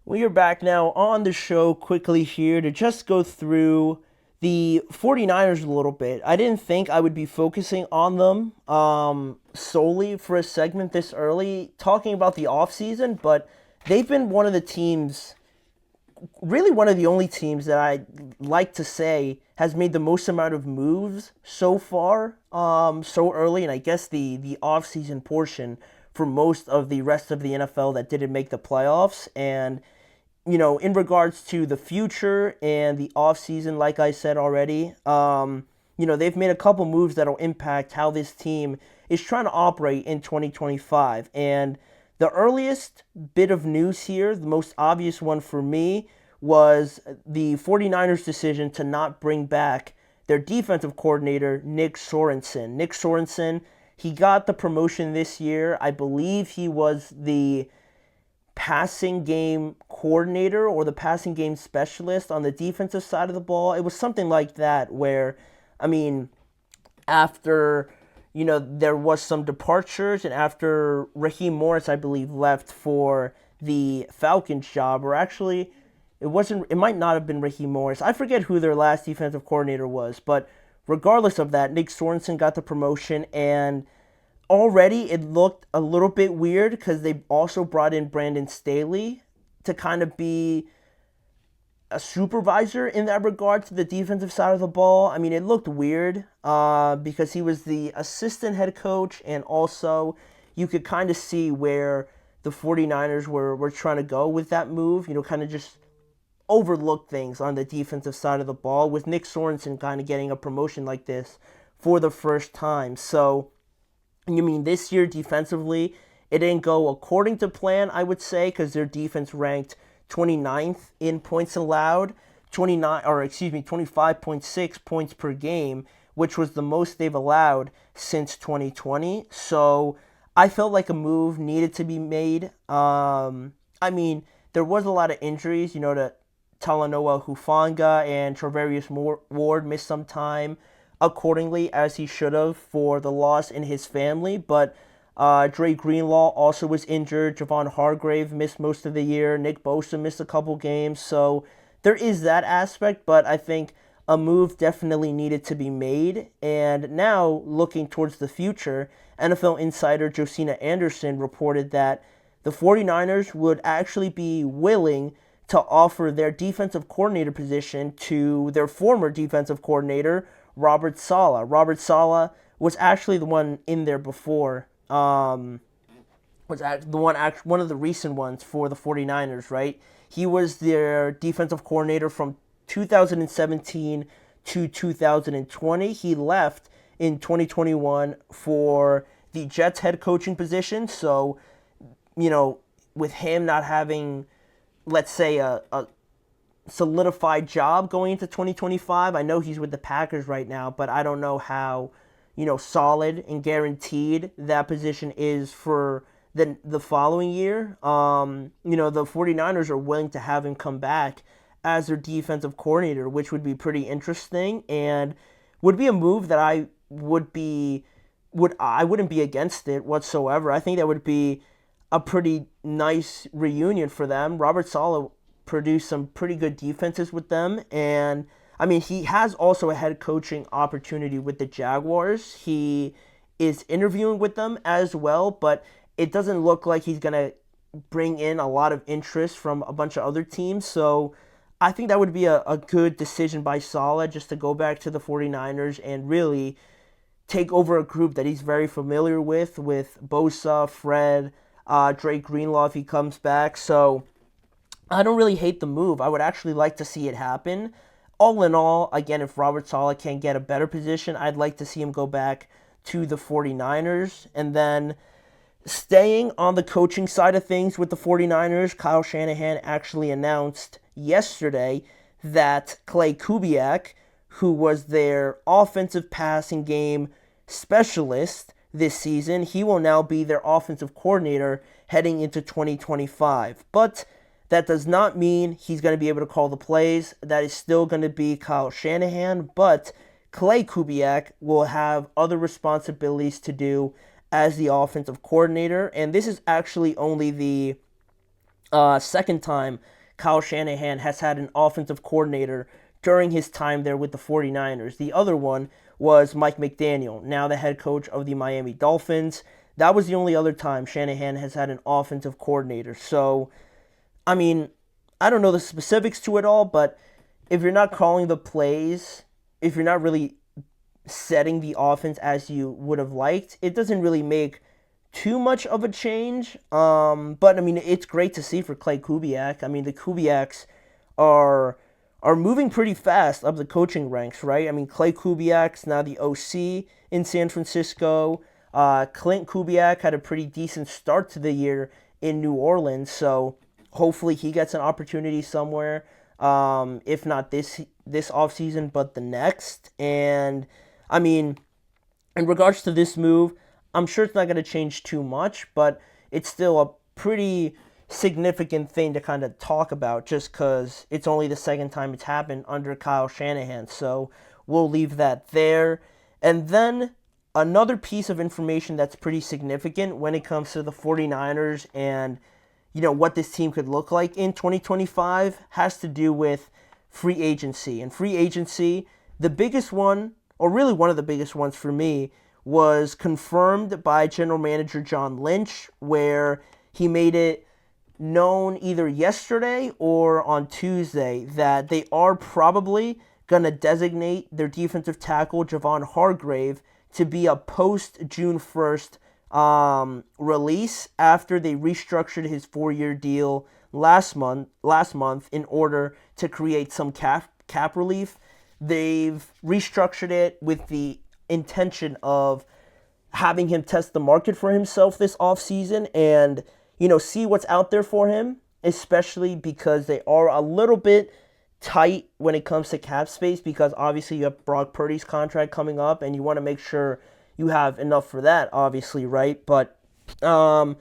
We are back now on the show quickly here to just go through the 49ers a little bit. I didn't think I would be focusing on them solely for a segment this early, talking about the offseason, but they've been one of the teams, really one of the only teams that I like to say has made the most amount of moves so far, so early, and I guess the offseason portion for most of the rest of the NFL that didn't make the playoffs. And in regards to the future and the offseason, like I said already, they've made a couple moves that'll impact how this team is trying to operate in 2025. And the earliest bit of news here, the most obvious one for me, was the 49ers' decision to not bring back their defensive coordinator, Nick Sorenson. Nick Sorenson, he got the promotion this year. I believe he was the passing game coordinator or the passing game specialist on the defensive side of the ball. It was something like that where, I mean, after, there was some departures and after Raheem Morris, I believe, left for the Falcons job, or actually, it might not have been Raheem Morris. I forget who their last defensive coordinator was, but regardless of that, Nick Sorensen got the promotion, and already it looked a little bit weird because they also brought in Brandon Staley to kind of be a supervisor in that regard to the defensive side of the ball. I mean, it looked weird because he was the assistant head coach, and also you could kind of see where the 49ers were trying to go with that move, kind of just overlook things on the defensive side of the ball with Nick Sorensen kind of getting a promotion like this for the first time. So, this year defensively, it didn't go according to plan, I would say, because their defense ranked 29th in points allowed, 25.6 points per game, which was the most they've allowed since 2020. So I felt like a move needed to be made. There was a lot of injuries, to Talanoa Hufanga, and Travarius Ward missed some time accordingly, as he should have, for the loss in his family. But Dre Greenlaw also was injured. Javon Hargrave missed most of the year. Nick Bosa missed a couple games. So there is that aspect, but I think a move definitely needed to be made. And now, looking towards the future, NFL insider Josina Anderson reported that the 49ers would actually be willing to offer their defensive coordinator position to their former defensive coordinator, Robert Saleh. Robert Saleh was actually the one in there before. Was one of the recent ones for the 49ers, right? He was their defensive coordinator from 2017 to 2020. He left in 2021 for the Jets head coaching position. So, with him not having, let's say, a solidified job going into 2025. I know he's with the Packers right now, but I don't know how, solid and guaranteed that position is for the following year. The 49ers are willing to have him come back as their defensive coordinator, which would be pretty interesting and would be a move that I wouldn't be against it whatsoever. I think that would be a pretty nice reunion for them. Robert Saleh produced some pretty good defenses with them, and he has also a head coaching opportunity with the Jaguars. He is interviewing with them as well, but it doesn't look like he's going to bring in a lot of interest from a bunch of other teams. So I think that would be a good decision by Saleh, just to go back to the 49ers and really take over a group that he's very familiar with Bosa, Fred, Dre Greenlaw if he comes back. So I don't really hate the move. I would actually like to see it happen. All in all, again, if Robert Saleh can get a better position, I'd like to see him go back to the 49ers. And then staying on the coaching side of things with the 49ers, Kyle Shanahan actually announced yesterday that Klay Kubiak, who was their offensive passing game specialist this season, he will now be their offensive coordinator heading into 2025. But that does not mean he's going to be able to call the plays. That is still going to be Kyle Shanahan, but Klay Kubiak will have other responsibilities to do as the offensive coordinator. And this is actually only the Second time Kyle Shanahan has had an offensive coordinator during his time there with the 49ers. The other one was Mike McDaniel, now the head coach of the Miami Dolphins. That was the only other time Shanahan has had an offensive coordinator. So, I mean, I don't know the specifics to it all, but if you're not calling the plays, if you're not really setting the offense as you would have liked, it doesn't really make too much of a change. But I mean, it's great to see for Klay Kubiak. I mean, the Kubiaks are moving pretty fast up the coaching ranks, right? I mean, Klay Kubiak's now the OC in San Francisco. Clint Kubiak had a pretty decent start to the year in New Orleans, so hopefully he gets an opportunity somewhere. If not this offseason, but the next. And I mean, in regards to this move, I'm sure it's not going to change too much, but it's still a pretty significant thing to kind of talk about just because it's only the second time it's happened under Kyle Shanahan. So we'll leave that there. And then another piece of information that's pretty significant when it comes to the 49ers and what this team could look like in 2025 has to do with free agency. And free agency, the biggest one, or really one of the biggest ones for me, was confirmed by general manager John Lynch, where he made it known either yesterday or on Tuesday that they are probably going to designate their defensive tackle, Javon Hargrave, to be a post-June 1st release after they restructured his 4-year deal last month in order to create some cap relief. They've restructured it with the intention of having him test the market for himself this offseason and see what's out there for him, especially because they are a little bit tight when it comes to cap space because obviously you have Brock Purdy's contract coming up and you want to make sure you have enough for that, obviously, right? But Javon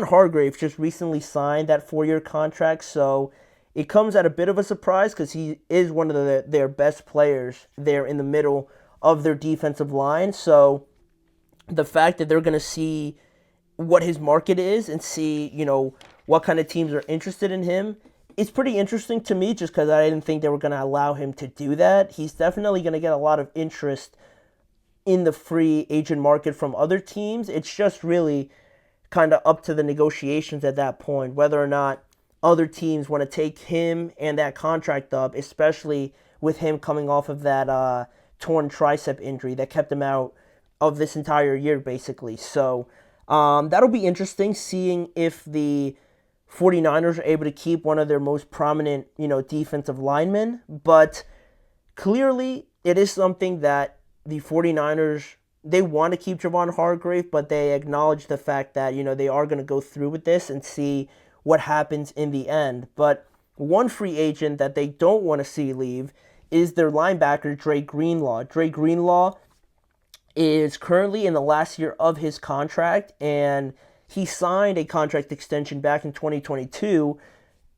Hargrave just recently signed that 4-year contract, so it comes at a bit of a surprise because he is one of their best players there in the middle of their defensive line. So the fact that they're going to see what his market is and see, what kind of teams are interested in him, it's pretty interesting to me just because I didn't think they were going to allow him to do that. He's definitely going to get a lot of interest in the free agent market from other teams. It's just really kind of up to the negotiations at that point, whether or not other teams want to take him and that contract up, especially with him coming off of that torn tricep injury that kept him out of this entire year, basically. So that'll be interesting, seeing if the 49ers are able to keep one of their most prominent, defensive linemen. But clearly, it is something that the 49ers, they want to keep Javon Hargrave, but they acknowledge the fact that, they are going to go through with this and see what happens in the end. But one free agent that they don't want to see leave is their linebacker, Dre Greenlaw. Dre Greenlaw is currently in the last year of his contract, and he signed a contract extension back in 2022,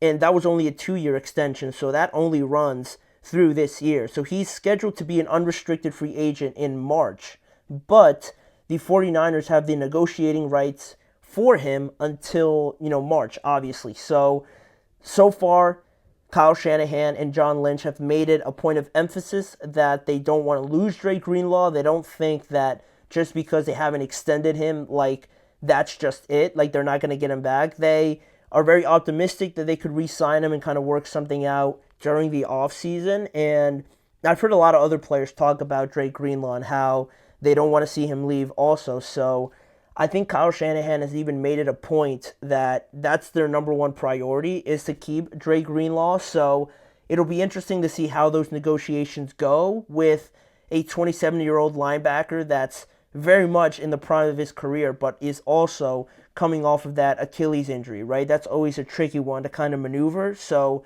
and that was only a 2-year extension, so that only runs through this year. So he's scheduled to be an unrestricted free agent in March, but the 49ers have the negotiating rights for him until, March, obviously. So far, Kyle Shanahan and John Lynch have made it a point of emphasis that they don't want to lose Dre Greenlaw. They don't think that just because they haven't extended him, that's just it. They're not going to get him back. They are very optimistic that they could re-sign him and kind of work something out during the offseason. And I've heard a lot of other players talk about Dre Greenlaw and how they don't want to see him leave also. So I think Kyle Shanahan has even made it a point that that's their number one priority, is to keep Dre Greenlaw. So it'll be interesting to see how those negotiations go with a 27-year-old linebacker that's very much in the prime of his career, but is also coming off of that Achilles injury, right? That's always a tricky one to kind of maneuver. So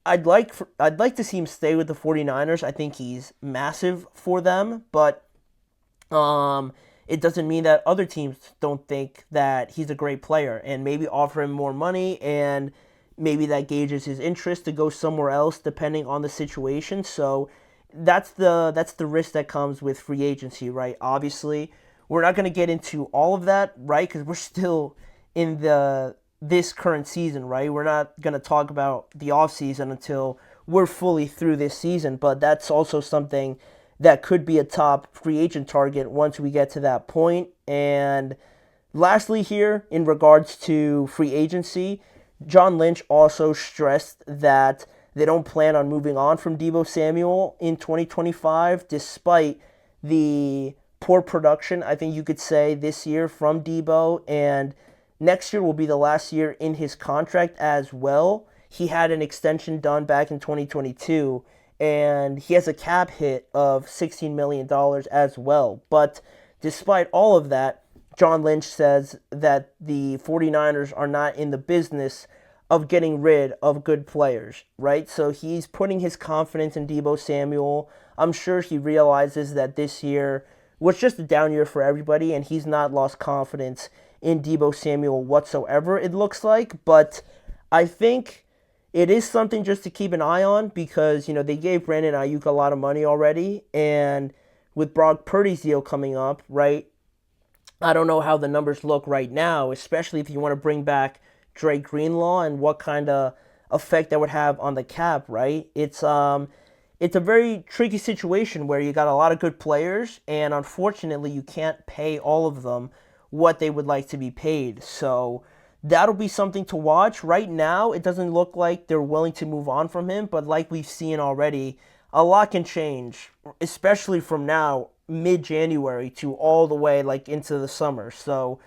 I'd like to see him stay with the 49ers. I think he's massive for them, but it doesn't mean that other teams don't think that he's a great player and maybe offer him more money, and maybe that gauges his interest to go somewhere else depending on the situation. So that's the risk that comes with free agency, right? Obviously, we're not going to get into all of that, right? Because we're still in the this current season, right? We're not going to talk about the offseason until we're fully through this season, but that's also something that could be a top free agent target once we get to that point. And lastly, here, in regards to free agency, John Lynch also stressed that they don't plan on moving on from Deebo Samuel in 2025, despite the poor production, I think you could say, this year from Deebo. And next year will be the last year in his contract as well. He had an extension done back in 2022, and he has a cap hit of $16 million as well. But despite all of that, John Lynch says that the 49ers are not in the business of getting rid of good players, right? So he's putting his confidence in Deebo Samuel. I'm sure he realizes that this year was just a down year for everybody, and he's not lost confidence in Deebo Samuel whatsoever, it looks like. But I think it is something just to keep an eye on because, they gave Brandon Ayuk a lot of money already, and with Brock Purdy's deal coming up, right, I don't know how the numbers look right now, especially if you want to bring back Dre Greenlaw and what kind of effect that would have on the cap, right? It's a very tricky situation where you got a lot of good players, and unfortunately you can't pay all of them what they would like to be paid. So that'll be something to watch. Right now, it doesn't look like they're willing to move on from him, but like we've seen already, a lot can change, especially from now, mid-January, to all the way into the summer. So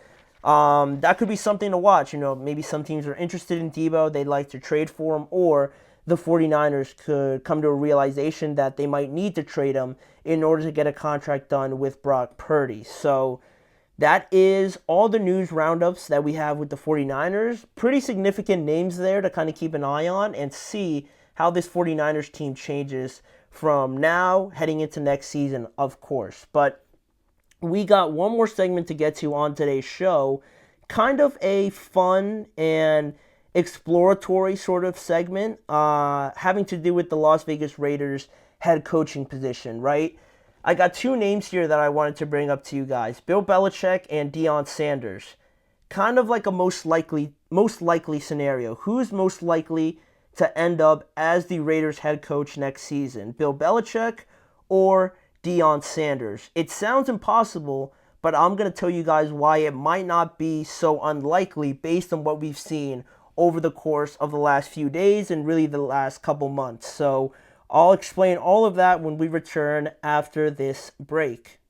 that could be something to watch. Maybe some teams are interested in Deebo, they'd like to trade for him, or the 49ers could come to a realization that they might need to trade him in order to get a contract done with Brock Purdy. So that is all the news roundups that we have with the 49ers. Pretty significant names there to kind of keep an eye on and see how this 49ers team changes from now heading into next season, of course. But we got one more segment to get to on today's show. Kind of a fun and exploratory sort of segment having to do with the Las Vegas Raiders head coaching position, right? I got two names here that I wanted to bring up to you guys. Bill Belichick and Deion Sanders. Kind of like a most likely scenario. Who's most likely to end up as the Raiders head coach next season? Bill Belichick or Deion Sanders? It sounds impossible, but I'm going to tell you guys why it might not be so unlikely based on what we've seen over the course of the last few days and really the last couple months. So I'll explain all of that when we return after this break.